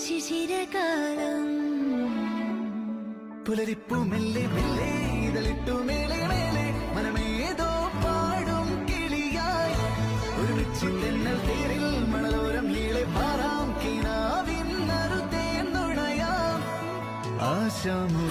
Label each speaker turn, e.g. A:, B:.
A: ശിശിരകാലം
B: പുലരിപ്പു മെല്ലെ മെല്ലെ ഇതളിട്ടു മേലെ മേലെ മനമേതോ പാടും കിളിയായി ഒരുമിച്ചിണ്ടെന്നൽ തേരിൽ മണലോരം നീളെ പാറാം കിനാവിൻ നറുതേ നുണയാം ആശാമോ